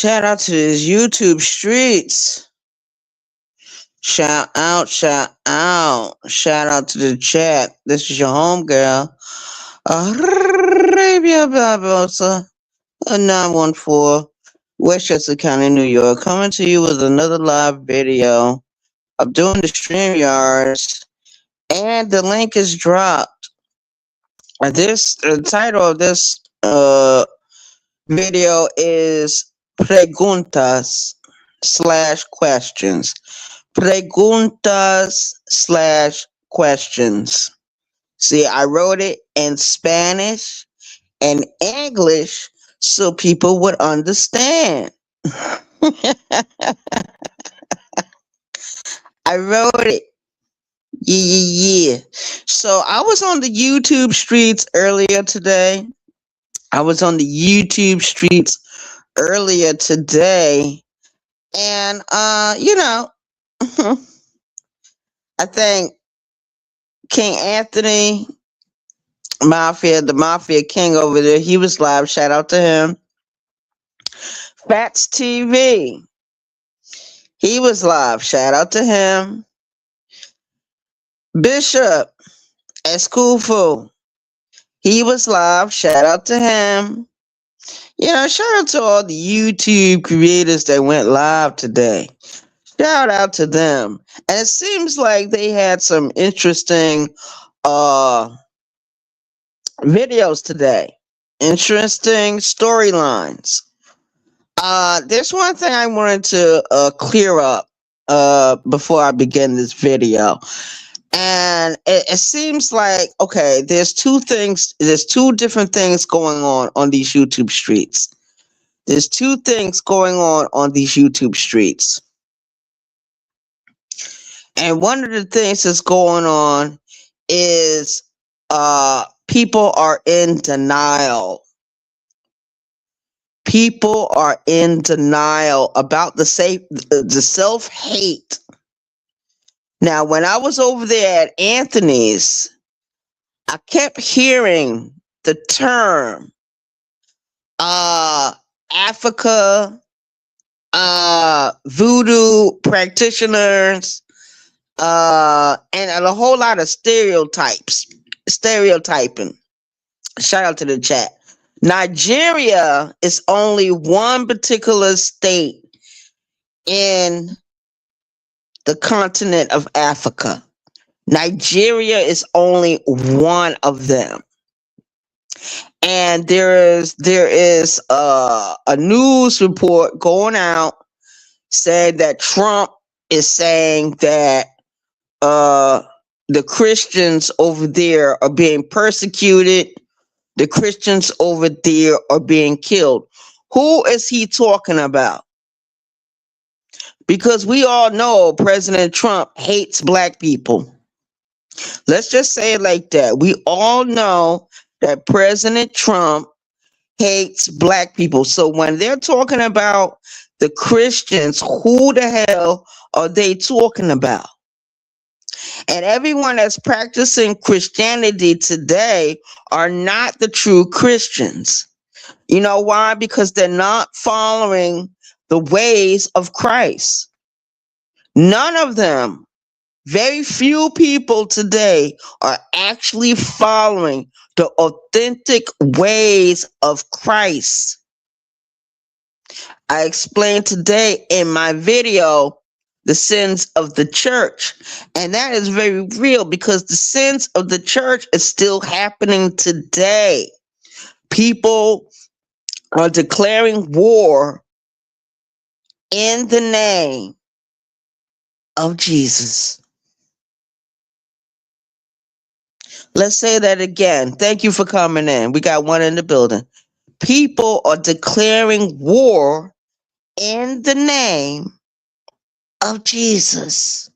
Shout out to these YouTube streets. Shout out, shout out. Shout out to the chat. This is your homegirl, Arabia Barbosa, 914, Westchester County, New York, coming to you with another live video. I'm doing the stream yards, and the link is dropped. The title of this video is Preguntas slash questions. Preguntas slash questions. See, I wrote it in Spanish and English so people would understand. I wrote it. Yeah. So I was on the YouTube streets earlier today. And I think King Anthony the Mafia King over there, he was live. Shout out to him. Fats TV, he was live. Shout out to him. Bishop Escufo, he was live. Shout out to him. Shout out to all the YouTube creators that went live today. Shout out to them. And it seems like they had some interesting videos today. Interesting storylines. There's one thing I wanted to clear up before I begin this video. And it seems like, okay, there's two different things going on these YouTube streets. There's two things going on these YouTube streets. And one of the things that's going on is people are in denial. People are in denial about the self-hate. Now, when I was over there at Anthony's, I kept hearing the term Africa, voodoo practitioners, and a whole lot of stereotyping. Shout out to the chat. Nigeria is only one particular state in the continent of Africa. Nigeria is only one of them. And there is a news report going out saying that Trump is saying that the Christians over there are being persecuted. The Christians over there are being killed. Who is he talking about? Because we all know President Trump hates black people. Let's just say it like that. We all know that President Trump hates black people. So when they're talking about the Christians, who the hell are they talking about? And everyone that's practicing Christianity today are not the true Christians. You know why? Because they're not following the ways of Christ. None of them, very few people today are actually following the authentic ways of Christ. I explained today in my video the sins of the church, and that is very real because the sins of the church is still happening today. People are declaring war in the name of Jesus. Let's say that again. Thank you for coming in. We got one in the building. People are declaring war in the name of Jesus.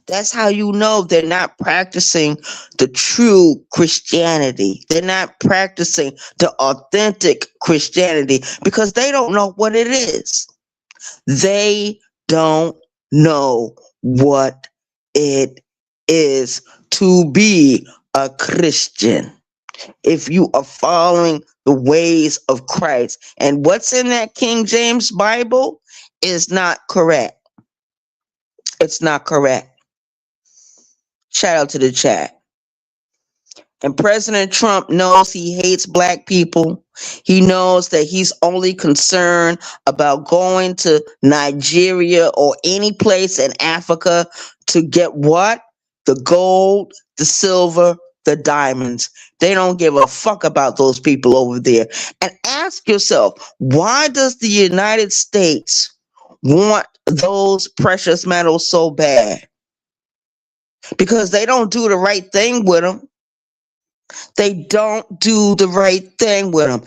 That's how you know they're not practicing the true Christianity. They're not practicing the authentic Christianity because they don't know what it is. They don't know what it is to be a Christian. if you are following the ways of Christ. And what's in that King James Bible is not correct. It's not correct. Shout out to the chat. And President Trump knows he hates black people. He knows that he's only concerned about going to Nigeria or any place in Africa to get what? The gold, the silver, the diamonds. They don't give a fuck about those people over there. And ask yourself, why does the United States want those precious metals so bad? Because they don't do the right thing with them. They don't do the right thing with them.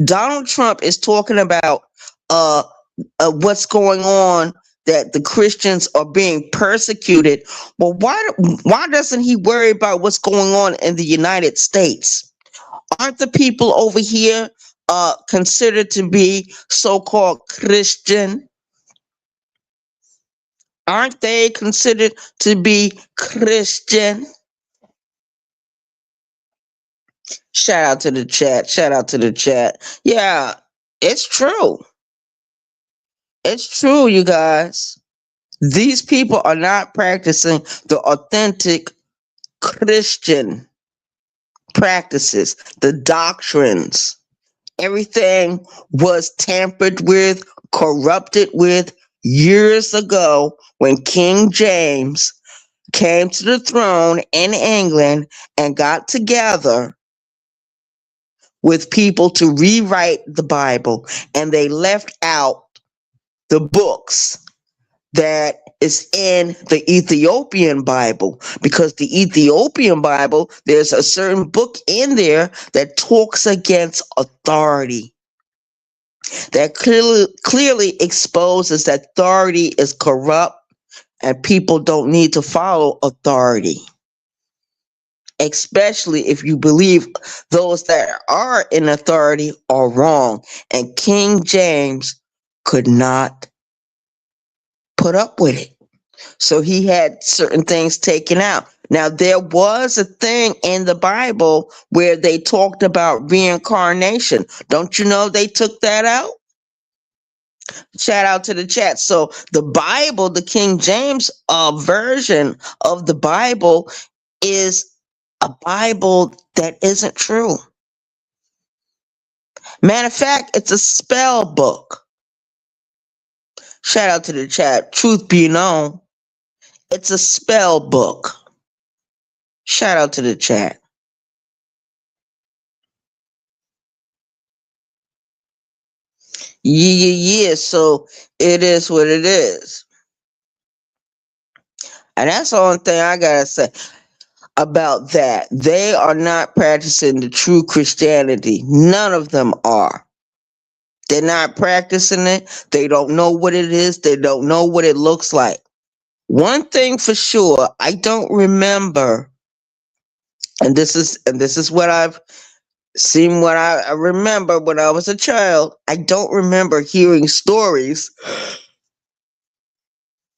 Donald Trump is talking about uh, what's going on, that the Christians are being persecuted. Well, why doesn't he worry about what's going on in the United States? Aren't the people over here considered to be so-called Christian? Aren't they considered to be Christian? Shout out to the chat. Shout out to the chat. Yeah, it's true. It's true, you guys. These people are not practicing the authentic Christian practices, the doctrines. Everything was tampered with, corrupted with years ago when King James came to the throne in England and got together with people to rewrite the Bible, and they left out the books that is in the Ethiopian Bible, because the Ethiopian Bible, there's a certain book in there that talks against authority, that clearly exposes that authority is corrupt and people don't need to follow authority, especially if you believe those that are in authority are wrong. And King James could not put up with it. So he had certain things taken out. Now, there was a thing in the Bible where they talked about reincarnation. Don't you know they took that out? Shout out to the chat. So the Bible, the King James version of the Bible, is a Bible that isn't true. Matter of fact, it's a spell book. Shout out to the chat. Truth be known, it's a spell book. Shout out to the chat. Yeah. So it is what it is. And that's the only thing I gotta say about that. They are not practicing the true Christianity. None of them are. They're not practicing it. They don't know what it is. They don't know what it looks like. One thing for sure, I don't remember, and this is what I've seen, what I remember when I was a child. I don't remember hearing stories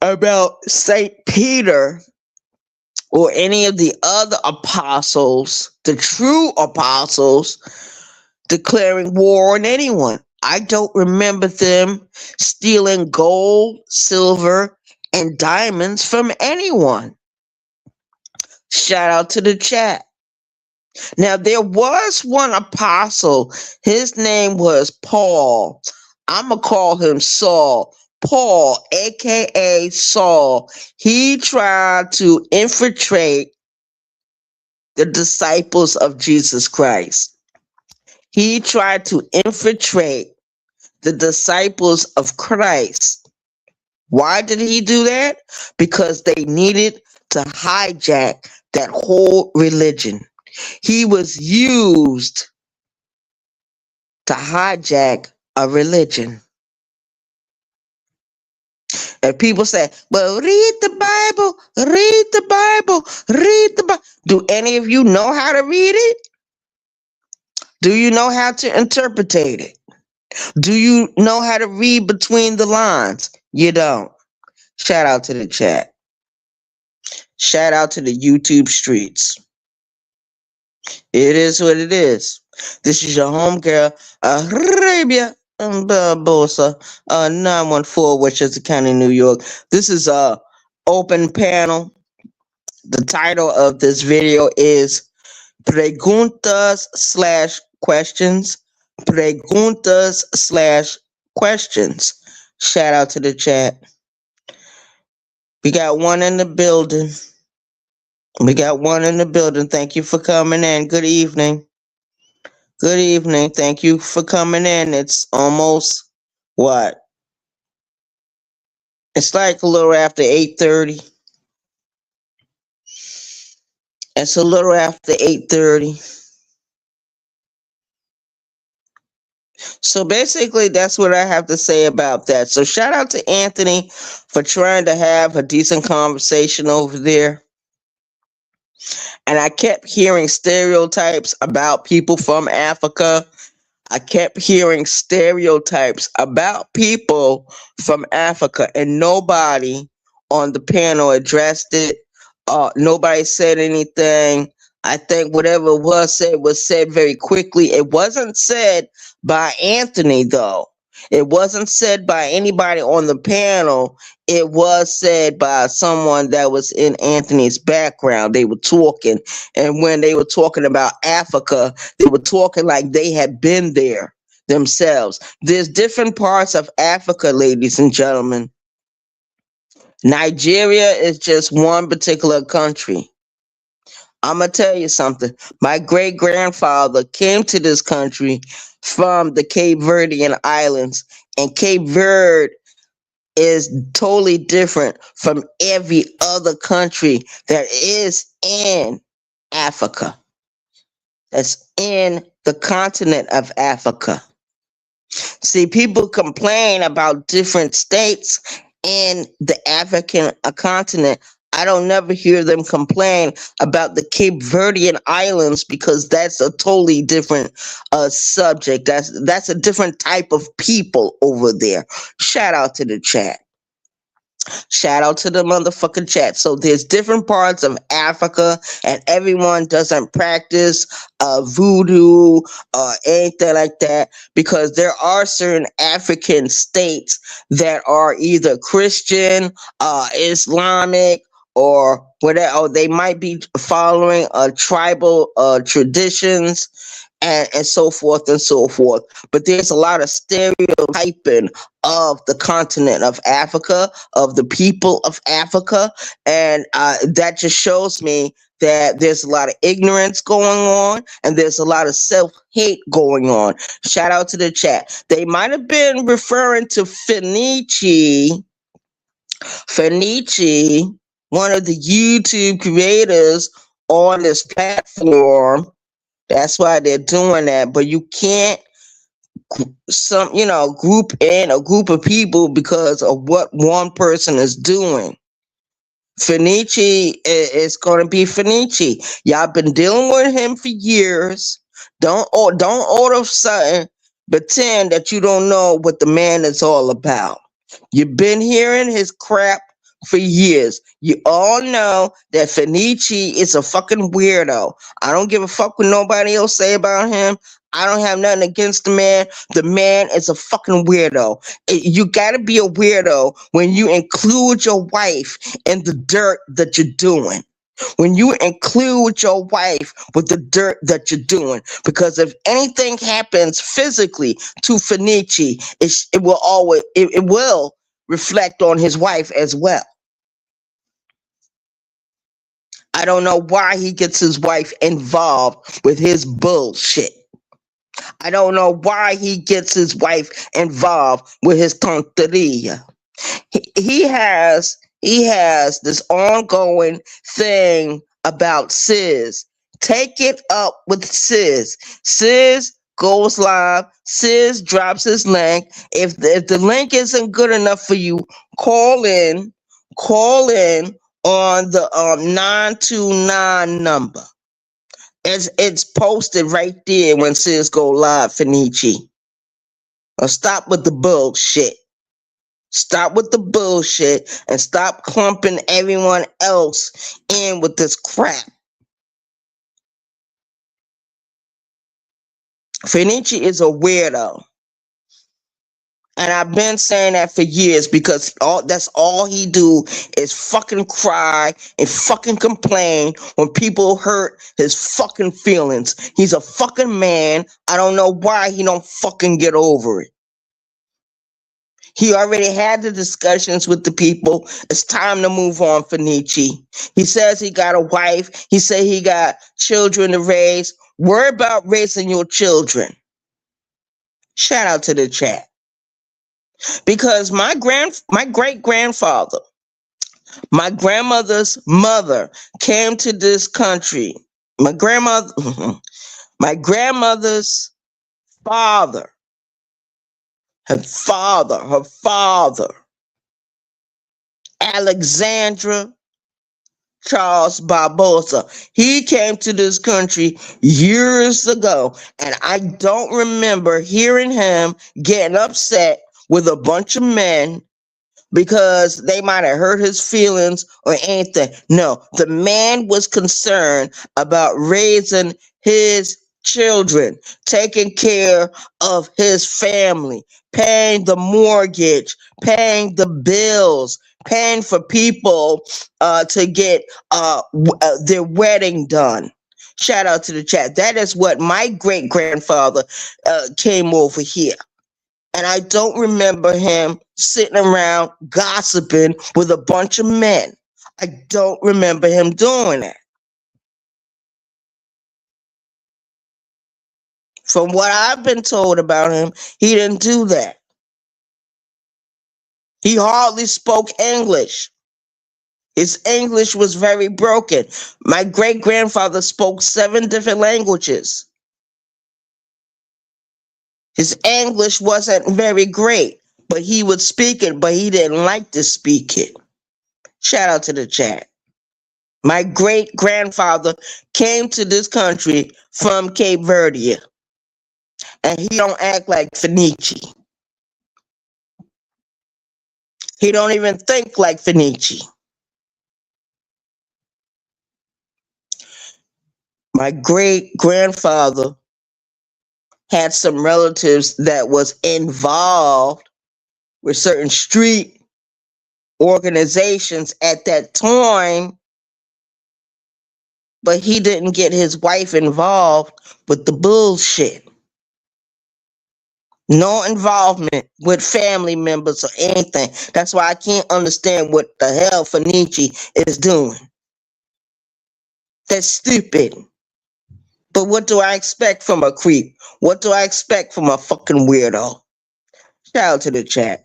about Saint Peter or any of the other apostles, the true apostles, declaring war on anyone. I don't remember them stealing gold, silver, and diamonds from anyone. Shout out to the chat. Now, there was one apostle. His name was Paul. I'm going to call him Saul. Paul, aka Saul. He tried to infiltrate the disciples of Jesus Christ. He tried to infiltrate the disciples of Christ. Why did he do that? Because they needed to hijack that whole religion. He was used to hijack a religion. And people say, well, read the Bible, read the Bible, read the Bible. Do any of you know how to read it? Do you know how to interpret it? Do you know how to read between the lines? You don't. Shout out to the chat. Shout out to the YouTube streets. It is what it is. This is your home girl, Arabia Bosa, 914, Westchester County, New York. This is a open panel. The title of this video is Preguntas slash questions. Preguntas slash questions. Shout out to the chat. We got one in the building. We got one in the building. Thank you for coming in. Good evening. Good evening. Thank you for coming in. It's almost what? It's like a little after 8:30. It's a little after 8:30. So basically that's what I have to say about that. So shout out to Anthony for trying to have a decent conversation over there. And I kept hearing stereotypes about people from Africa. I kept hearing stereotypes about people from Africa, and nobody on the panel addressed it. Nobody said anything. I think whatever was said very quickly. It wasn't said by Anthony, though. It wasn't said by anybody on the panel. It was said by someone that was in Anthony's background. They were talking, and when they were talking about Africa, they were talking like they had been there themselves. There's different parts of Africa, ladies and gentlemen. Nigeria is just one particular country. I'm going to tell you something. My great grandfather came to this country from the Cape Verdean Islands, and Cape Verde is totally different from every other country that is in Africa. That's in the continent of Africa. See, people complain about different states in the African continent. I don't never hear them complain about the Cape Verdean Islands because that's a totally different subject. That's a different type of people over there. Shout out to the chat. Shout out to the motherfucking chat. So there's different parts of Africa, and everyone doesn't practice voodoo or anything like that, because there are certain African states that are either Christian, Islamic, or whatever. Or they might be following tribal traditions. And so forth and so forth. But there's a lot of stereotyping of the continent of Africa, of the people of Africa. And that just shows me that there's a lot of ignorance going on, and there's a lot of self-hate going on. Shout out to the chat. They might have been referring to Fenici, one of the YouTube creators on this platform. That's why they're doing that. But you can't group in a group of people because of what one person is doing. Fenici is going to be Fenici. Y'all been dealing with him for years. Don't all of a sudden pretend that you don't know what the man is all about. You've been hearing his crap for years. You all know that Fenici is a fucking weirdo. I don't give a fuck what nobody else say about him. I don't have nothing against the man. The man is a fucking weirdo. You gotta be a weirdo when you include your wife in the dirt that you're doing. When you include your wife with the dirt that you're doing. Because if anything happens physically to Fenici, it will reflect on his wife as well. I don't know why he gets his wife involved with his bullshit. I don't know why he gets his wife involved with his tonteria. He has this ongoing thing about Sis. Take it up with Sis. Sis goes live. Sis drops his link. If the link isn't good enough for you, call in on the 929 number. It's posted right there when Sis go live, Fenici. Stop with the bullshit. Stop with the bullshit and stop clumping everyone else in with this crap. Fenici is a weirdo. And I've been saying that for years because that's all he do is fucking cry and fucking complain when people hurt his fucking feelings. He's a fucking man. I don't know why he don't fucking get over it. He already had the discussions with the people. It's time to move on, Fenici. He says he got a wife. He said he got children to raise. Worry about raising your children. Shout out to the chat. Because my great grandfather, my grandmother's mother came to this country. My grandmother, my grandmother's father, her father, Alexandra Charles Barbosa. He came to this country years ago, and I don't remember hearing him getting upset with a bunch of men because they might have hurt his feelings or anything. No, the man was concerned about raising his children, taking care of his family, paying the mortgage, paying the bills, paying for people to get their wedding done. Shout out to the chat. That is what my great grandfather came over here. And I don't remember him sitting around gossiping with a bunch of men. I don't remember him doing that. From what I've been told about him, he didn't do that. He hardly spoke English. His English was very broken. My great grandfather spoke 7 different languages. His English wasn't very great, but he would speak it, but he didn't like to speak it. Shout out to the chat. My great grandfather came to this country from Cape Verde, and he don't act like Fenici. He don't even think like Fenici. My great grandfather had some relatives that was involved with certain street organizations at that time, but he didn't get his wife involved with the bullshit. No involvement with family members or anything. That's why I can't understand what the hell Fenici is doing. That's stupid. But what do I expect from a creep? What do I expect from a fucking weirdo? Shout out to the chat.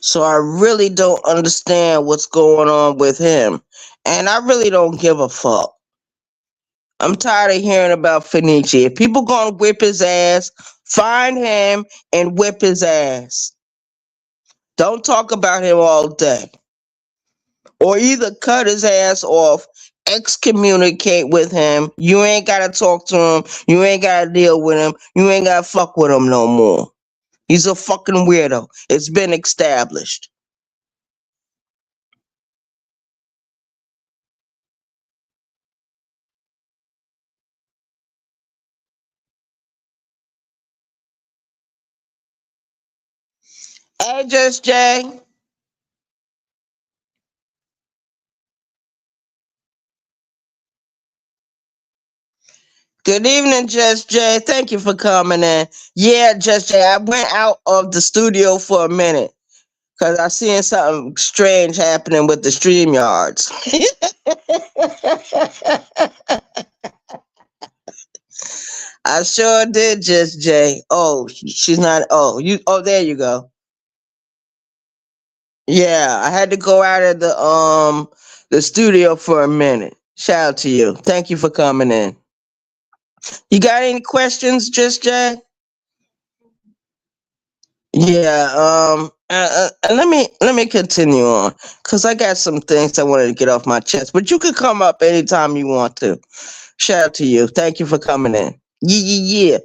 So I really don't understand what's going on with him. And I really don't give a fuck. I'm tired of hearing about Fenici. If people gonna whip his ass, find him and whip his ass. Don't talk about him all day. Or either cut his ass off excommunicate with him. You ain't gotta talk to him. You ain't gotta deal with him. You ain't gotta fuck with him no more. He's a fucking weirdo. It's been established. Hey, Just Jay. Good evening, Just Jay. Thank you for coming in. Yeah, Just Jay, I went out of the studio for a minute because I seen something strange happening with the stream yards. I sure did, Just Jay. Oh, she's not. Oh, you. Oh, there you go. Yeah, I had to go out of the studio for a minute. Shout out to you. Thank you for coming in. You got any questions, Just Jay? Yeah. Let me continue on because I got some things I wanted to get off my chest. But you can come up anytime you want to. Shout out to you. Thank you for coming in. Yeah, yeah, yeah.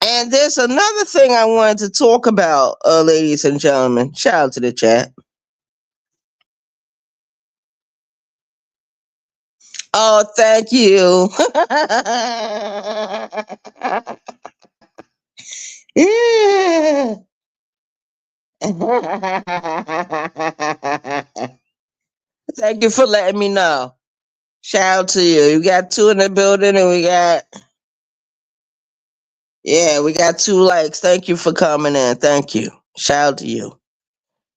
And there's another thing I wanted to talk about, ladies and gentlemen. Shout out to the chat. Oh, thank you. Yeah. Thank you for letting me know. Shout out to you. You got two in the building, and we got two likes. Thank you for coming in. Thank you. Shout out to you.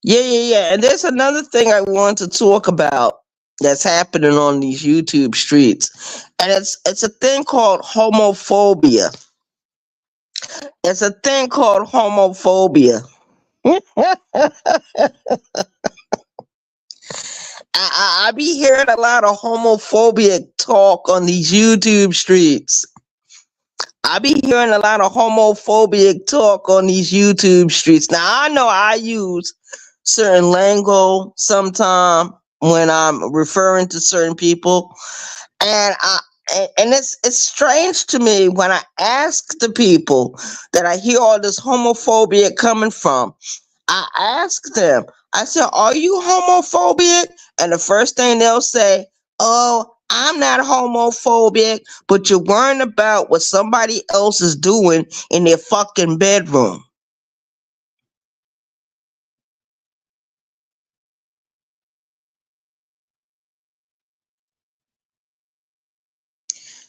Yeah, yeah, yeah. And there's another thing I want to talk about that's happening on these YouTube streets, and it's a thing called homophobia. It's a thing called homophobia. I be hearing a lot of homophobic talk on these YouTube streets. I be hearing a lot of homophobic talk on these YouTube streets. Now I know I use certain lingo sometime when I'm referring to certain people, and it's strange to me when I ask the people that I hear all this homophobia coming from. I ask them, I said, "Are you homophobic?" And the first thing they'll say, "Oh, I'm not homophobic, but you're worrying about what somebody else is doing in their fucking bedroom."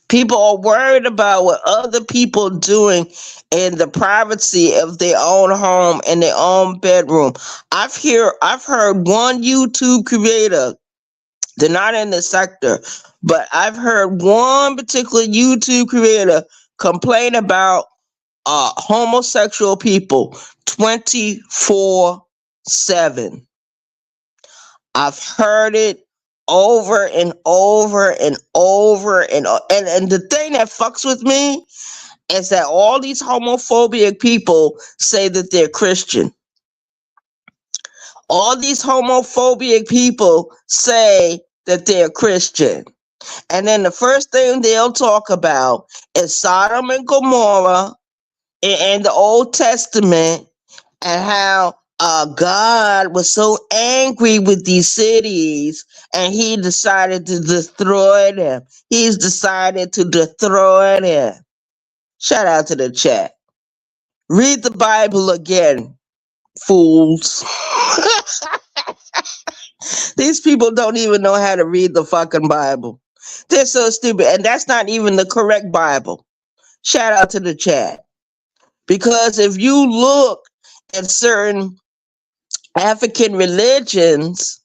People are worried about what other people doing in the privacy of their own home and their own bedroom. I've heard one YouTube creator, they're not in the sector, but I've heard one particular YouTube creator complain about homosexual people 24/7. I've heard it over and over and over and the thing that fucks with me is that all these homophobic people say that they're Christian. All these homophobic people say that they're Christian. And then the first thing they'll talk about is Sodom and Gomorrah in the Old Testament, and how God was so angry with these cities and he decided to destroy them. He's decided to destroy them. Shout out to the chat. Read the Bible again, fools. These people don't even know how to read the fucking Bible. They're so stupid. And that's not even the correct Bible. Shout out to the chat. Because if you look at certain African religions,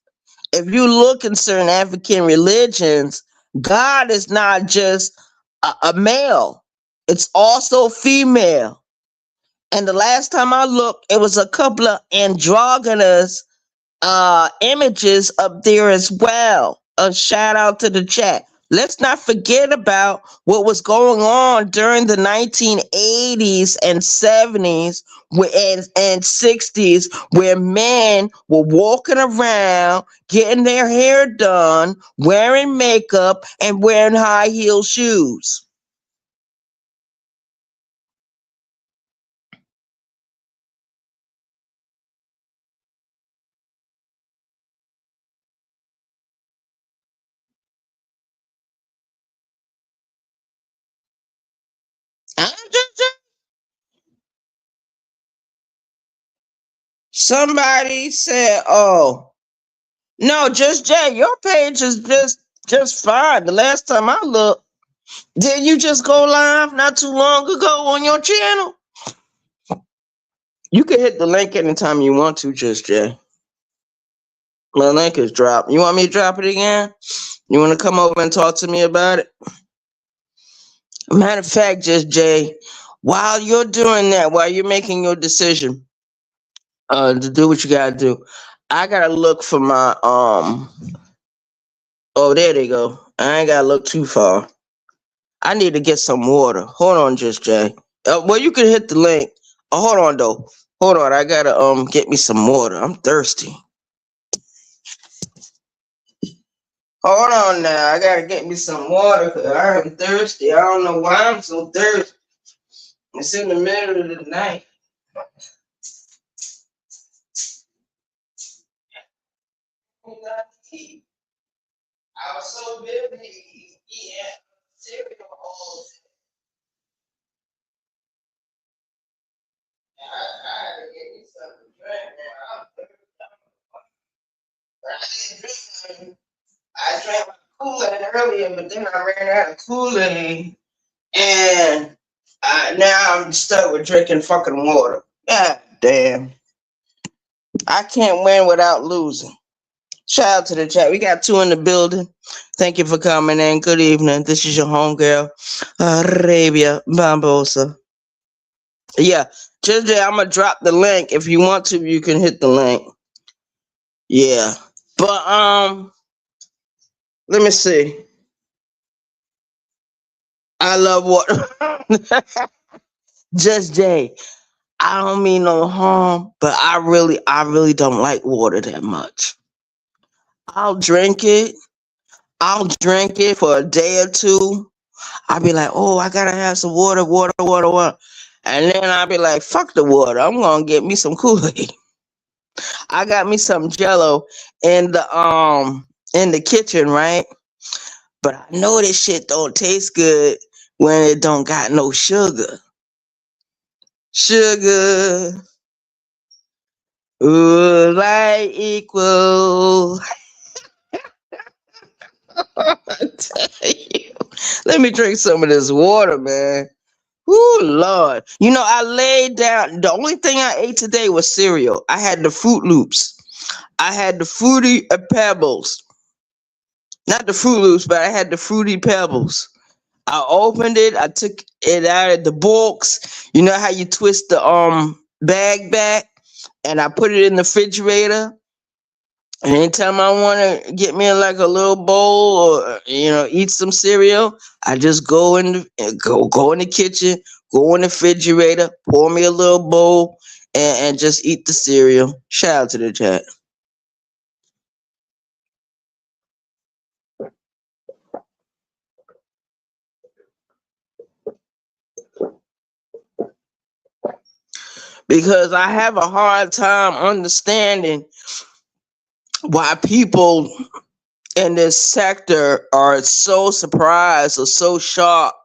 if you look in certain African religions, God is not just a male, it's also female. And the last time I looked, it was a couple of androgynous images up there as well. A shout out to the chat. Let's not forget about what was going on during the 1980s and 70s and 60s, where men were walking around, getting their hair done, wearing makeup, and wearing high heel shoes. I'm just- Somebody said, "Oh, no, just Jay, your page is just fine." The last time I looked, did you just go live not too long ago on your channel? You can hit the link anytime you want to, just Jay. My link is dropped. You want me to drop it again? You want to come over and talk to me about it? Matter of fact, just Jay, while you're doing that, while you're making your decision, to do what you gotta do, I gotta look for my Oh, there they go. I ain't gotta look too far. I need to get some water. Hold on, just Jay. Well, you can hit the link. Hold on though. Hold on. I gotta get me some water. I'm thirsty. Hold on now. I gotta get me some water because I am thirsty. I don't know why I'm so thirsty. It's in the middle of the night. I was so busy eating cereal all day. I had to get me something to drink now. I'm thirsty. But I didn't drink nothing. I drank my Kool-Aid earlier, but then I ran out of Kool-Aid. And now I'm stuck with drinking fucking water. God damn. I can't win without losing. Shout out to the chat. We got two in the building. Thank you for coming in. Good evening. This is your homegirl, Arabia Bambosa. Yeah, just I'm gonna drop the link. If you want to, you can hit the link. Yeah, but let me see. I love water. Just Jay. I don't mean no harm, but I really don't like water that much. I'll drink it. I'll drink it for a day or two. I'll be like, oh, I gotta have some water, water, water, water. And then I'll be like, fuck the water. I'm gonna get me some Kool-Aid. I got me some jello in the kitchen, right? But I know this shit don't taste good when it don't got no sugar. Sugar. Ooh, like equal. I tell you. Let me drink some of this water, man. Ooh, Lord. You know, I laid down. The only thing I ate today was cereal. I had the Fruit Loops. I had the Fruity Pebbles. Not the Fruit Loops, but I had the Fruity Pebbles. I opened it. I took it out of the box. You know how you twist the bag back, and I put it in the refrigerator. And anytime I want to get me like a little bowl or eat some cereal, I just go in the kitchen, go in the refrigerator, pour me a little bowl, and just eat the cereal. Shout out to the chat. Because I have a hard time understanding why people in this sector are so surprised or so shocked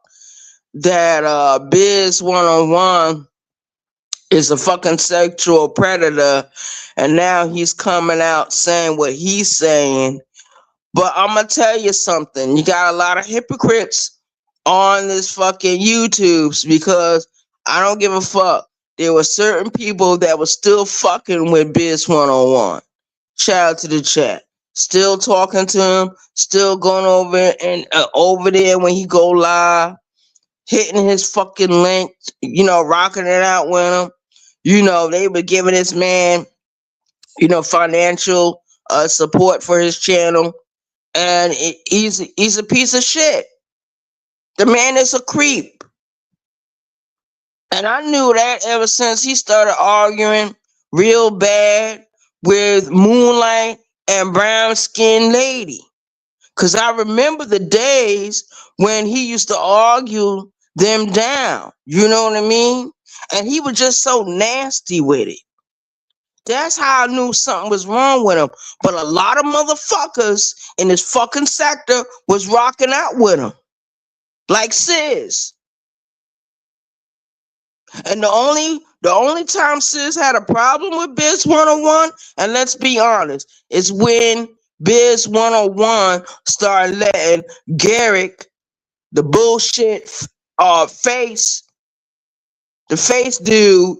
that Biz 101 is a fucking sexual predator, and now he's coming out saying what he's saying. But I'm gonna tell you something. You got a lot of hypocrites on this fucking YouTubes because I don't give a fuck. There were certain people that were still fucking with Biz 101. Shout out to the chat. Still talking to him, still going over and over there when he go live, hitting his fucking link, rocking it out with him. They were giving this man, financial support for his channel. and he's a piece of shit. The man is a creep, and I knew that ever since he started arguing real bad with Moonlight and brown skinned lady. Cause I remember the days when he used to argue them down. You know what I mean? And he was just so nasty with it. That's how I knew something was wrong with him. But a lot of motherfuckers in this fucking sector was rocking out with him. Like Sis. And the only time Sis had a problem with Biz 101, and let's be honest, is when Biz 101 started letting Garrick, the bullshit face, the face dude,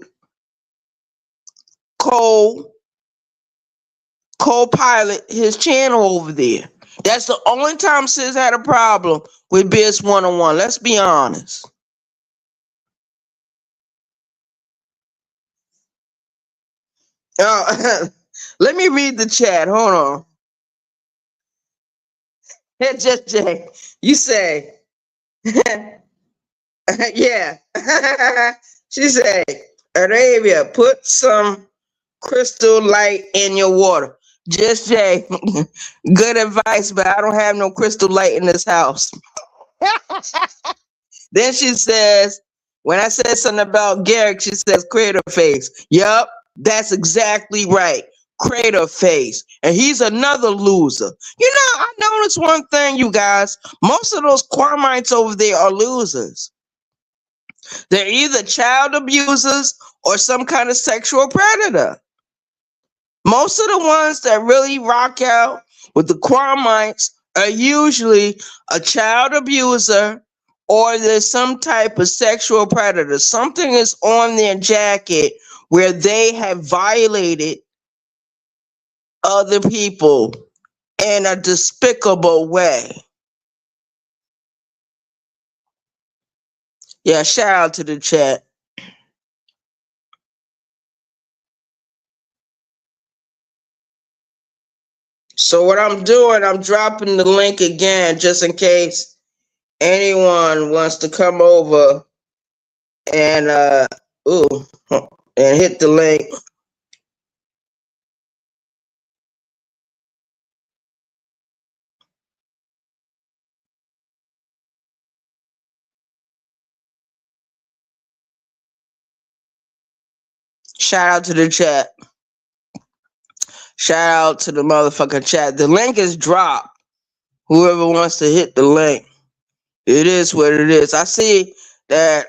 co co-pilot his channel over there. That's the only time Sis had a problem with Biz 101. Let's be honest. Let me read the chat. Hold on. Hey, just Jay, you say, yeah. She said, Arabia, put some crystal light in your water. Just Jay, good advice, but I don't have no crystal light in this house. Then she says, when I said something about Garrick, she says, crater face. Yup, that's exactly right. Crater face. And he's another loser. You know, I noticed one thing, you guys. Most of those Quamites over there are losers. They're either child abusers or some kind of sexual predator. Most of the ones that really rock out with the Quamites are usually a child abuser or there's some type of sexual predator. Something is on their jacket where they have violated other people in a despicable way. Yeah, shout out to the chat. So what I'm doing, I'm dropping the link again just in case anyone wants to come over and ooh and hit the link. Shout out to the chat. Shout out to the motherfucking chat. The link is dropped. Whoever wants to hit the link. It is what it is. I see that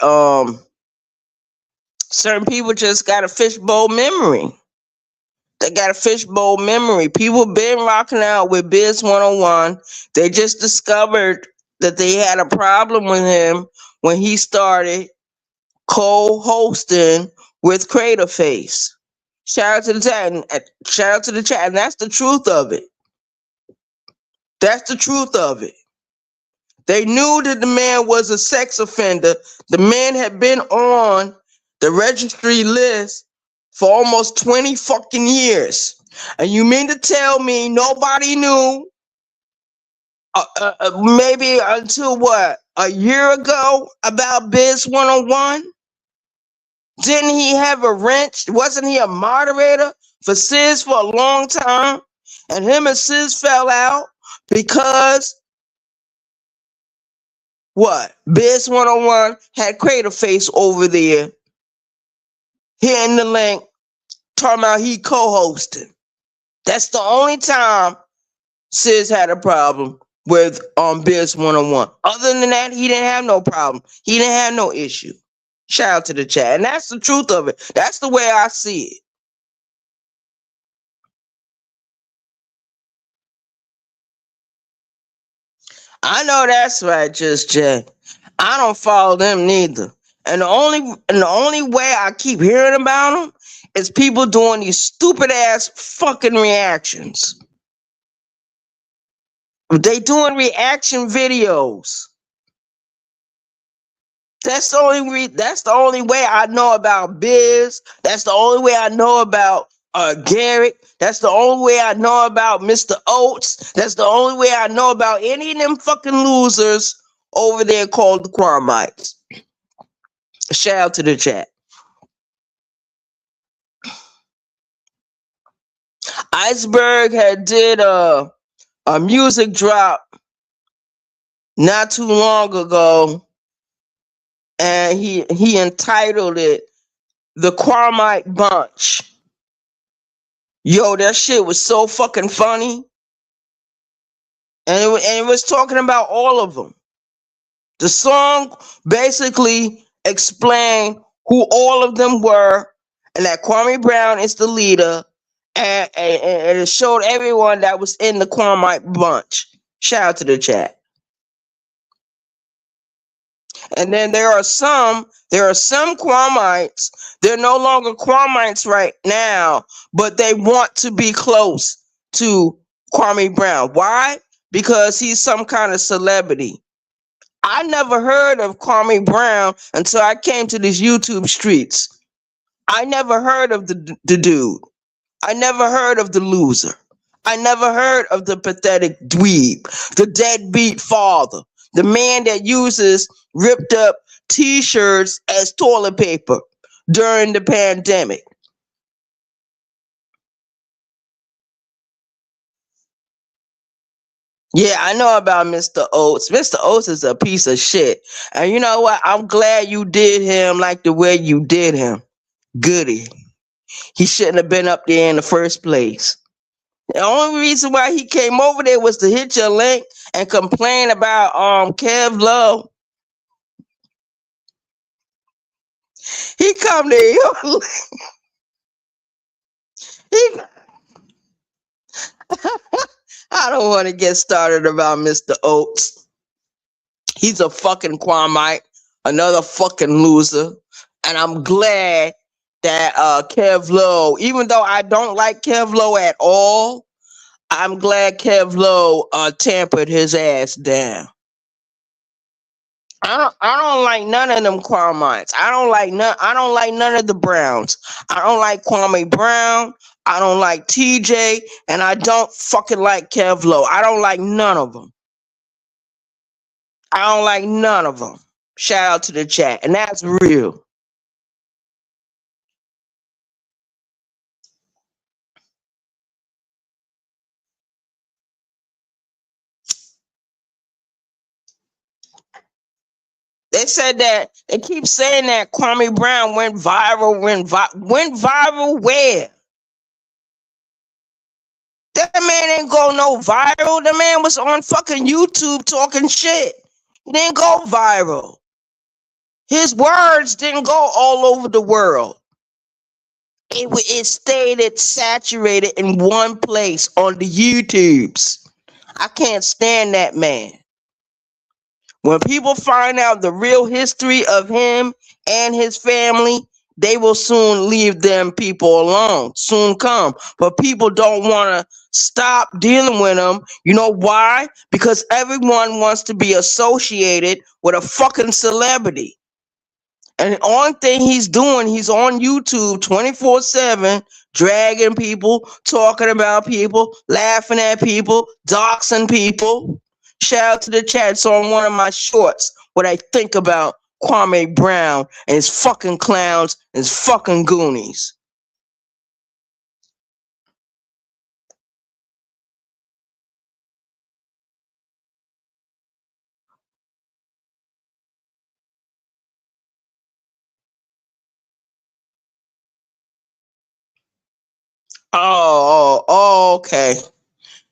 certain people just got a fishbowl memory. They got a fishbowl memory. People been rocking out with Biz 101. They just discovered that they had a problem with him when he started co-hosting with Crater Face. Shout out to the chat. Shout out to the chat. And that's the truth of it. That's the truth of it. They knew that the man was a sex offender. The man had been on the registry list for almost 20 fucking years. And you mean to tell me nobody knew maybe until what? A year ago about Biz 101? Didn't he have a wrench? Wasn't he a moderator for Sis for a long time? And him and Sis fell out because what? Biz 101 had Crater Face over there hitting the link, talking about he co-hosting. That's the only time Sis had a problem with Biz 101. Other than that, he didn't have no problem. He didn't have no issue. Shout out to the chat. And that's the truth of it. That's the way I see it. I know that's right, Just Jay. I don't follow them neither. And the only way I keep hearing about them is people doing these stupid ass fucking reactions. They doing reaction videos. That's the only way I know about Biz. That's the only way I know about Garrett. That's the only way I know about Mr. Oates. That's the only way I know about any of them fucking losers over there called the Quamites. Shout out to the chat. Iceberg had did a music drop not too long ago, and he entitled it "The Quamite Bunch." Yo, that shit was so fucking funny, and it was talking about all of them. The song basically explained who all of them were, and that Kwame Brown is the leader, and it showed everyone that was in the Quamite bunch. Shout out to the chat. And then there are some Quamites. They're no longer Quamites right now, but they want to be close to Kwame Brown. Why? Because he's some kind of celebrity. I never heard of Kwame Brown until I came to these YouTube streets. I never heard of the dude. I never heard of the loser. I never heard of the pathetic dweeb, the deadbeat father, the man that uses ripped up t-shirts as toilet paper during the pandemic. Yeah, I know about Mr. Oates. Mr. Oates is a piece of shit. And you know what? I'm glad you did him like the way you did him. Goody. He shouldn't have been up there in the first place. The only reason why he came over there was to hit your link and complain about Kev Low. He come to your he, I don't want to get started about Mr. Oates. He's a fucking Quamite, another fucking loser. And I'm glad that Kev Low, even though I don't like Kev Low at all, I'm glad Kev Low tampered his ass down. I don't like none of them Quamites. I don't like none of the Browns. I don't like Kwame Brown. I don't like TJ, and I don't fucking like Kev Low. I don't like none of them. I don't like none of them. Shout out to the chat, and that's real. They said that they keep saying that Kwame Brown went viral. Went viral where? That man ain't go no viral. The man was on fucking YouTube talking shit. He didn't go viral. His words didn't go all over the world. It stayed saturated in one place on the YouTubes. I can't stand that man. When people find out the real history of him and his family, they will soon leave them people alone. Soon come. But people don't want to stop dealing with them. You know why? Because everyone wants to be associated with a fucking celebrity. And the only thing he's doing, he's on YouTube 24/7, dragging people, talking about people, laughing at people, doxing people. Shout out to the chat. It's on one of my shorts what I think about Kwame Brown and his fucking clowns and his fucking Goonies. Oh, okay.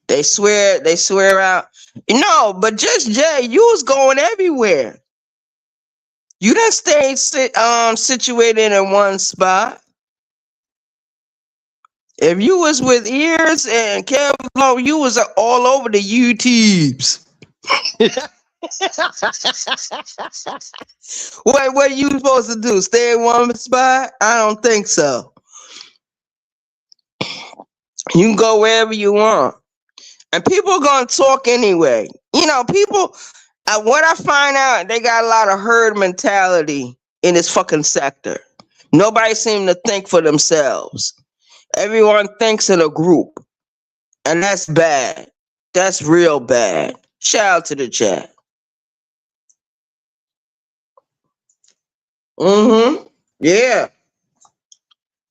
They swear out. No, but just Jay, you was going everywhere. You didn't stay situated in one spot. If you was with Ears and Kevlo, you was all over the YouTubes. what are you supposed to do? Stay in one spot? I don't think so. You can go wherever you want. And people are going to talk anyway. You know, people, what I find out, they got a lot of herd mentality in this fucking sector. Nobody seems to think for themselves. Everyone thinks in a group, and that's bad. That's real bad. Shout out to the chat. Mm-hmm. Yeah.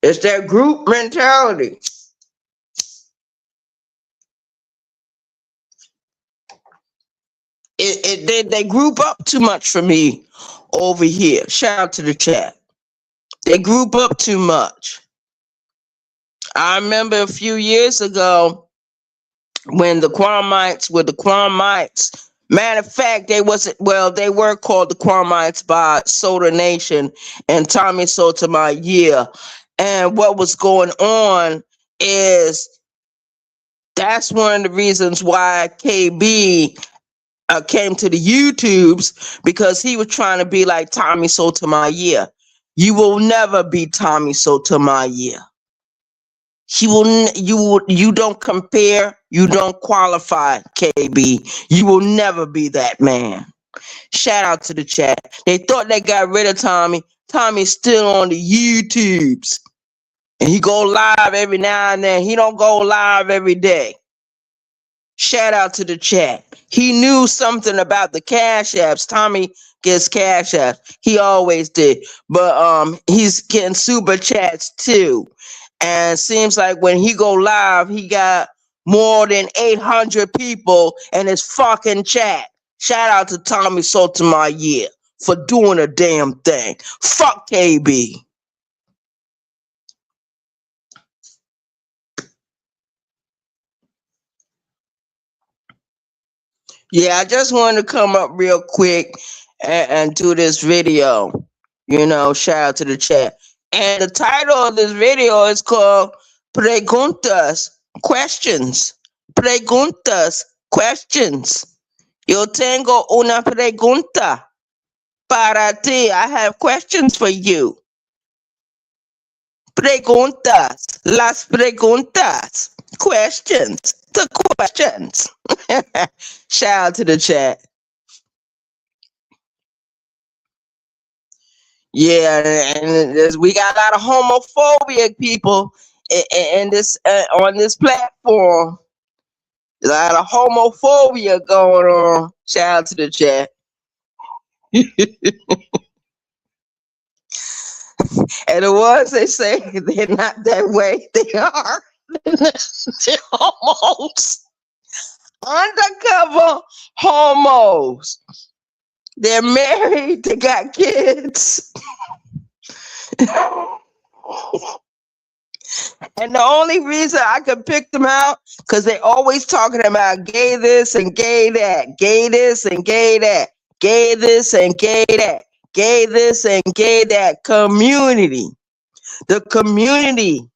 It's that group mentality. They group up too much for me over here. Shout out to the chat. They group up too much. I remember a few years ago when the Quamites were the Quamites. Matter of fact, they were called the Quamites by Soda Nation and Tommy Sotomayor. And what was going on is that's one of the reasons why KB came to the YouTubes, because he was trying to be like Tommy Sotomayor. You will never be Tommy Sotomayor. You don't compare, you don't qualify, KB. You will never be that man. Shout out to the chat. They thought they got rid of Tommy. Tommy's still on the YouTubes. And he go live every now and then. He don't go live every day. Shout out to the chat. He knew something about the cash apps. Tommy gets cash apps. He always did. But he's getting super chats too. And seems like when he go live, he got more than 800 people in his fucking chat. Shout out to Tommy Sotomayor for doing a damn thing. Fuck KB. Yeah, I just wanted to come up real quick and do this video. Shout out to the chat. And the title of this video is called Preguntas, Questions. Preguntas, Questions. Yo tengo una pregunta para ti. I have questions for you. Preguntas, las preguntas, questions, the questions. Shout out to the chat. Yeah, and we got a lot of homophobic people in this on this platform. There's a lot of homophobia going on. Shout out to the chat. And the ones they say they're not that way, they are. They're homos. Undercover homos. They're married, they got kids. And the only reason I could pick them out, because they always talking about gay this and gay that, gay this and gay that, gay this and gay that, gay this and gay that. Community. The community.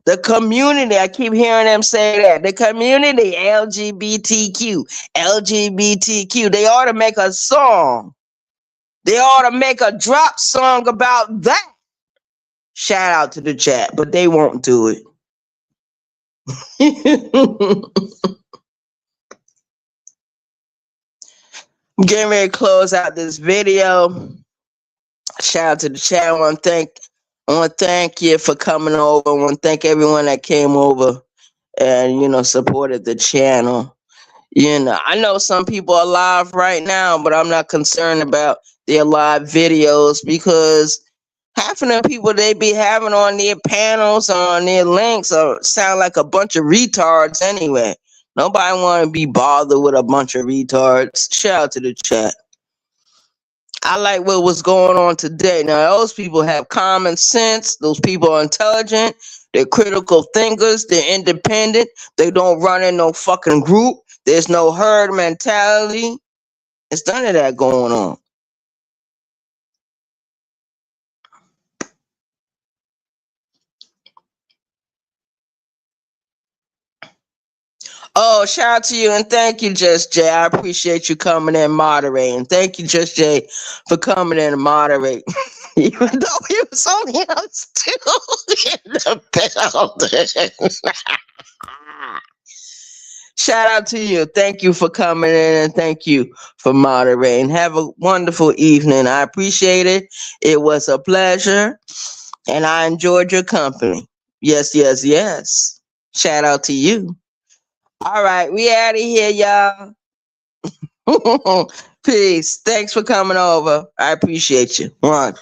The community. I keep hearing them say that. The community, LGBTQ, LGBTQ. They ought to make a song. They ought to make a drop song about that. Shout out to the chat, but they won't do it. I'm getting ready to close out this video. Shout out to the chat. I want to thank you for coming over. I want to thank everyone that came over and supported the channel. I know some people are live right now, but I'm not concerned about their live videos, because half of the people they be having on their panels or on their links sound like a bunch of retards anyway. Nobody want to be bothered with a bunch of retards. Shout out to the chat. I like what was going on today. Now, those people have common sense. Those people are intelligent. They're critical thinkers. They're independent. They don't run in no fucking group. There's no herd mentality. There's none of that going on. Oh, shout out to you and thank you, Just Jay. I appreciate you coming in and moderating. Thank you, Just Jay, for coming in and moderating. Even though he was only on still in the building. Shout out to you. Thank you for coming in and thank you for moderating. Have a wonderful evening. I appreciate it. It was a pleasure and I enjoyed your company. Yes, yes, yes. Shout out to you. All right, we out of here, y'all. Peace. Thanks for coming over. I appreciate you. One.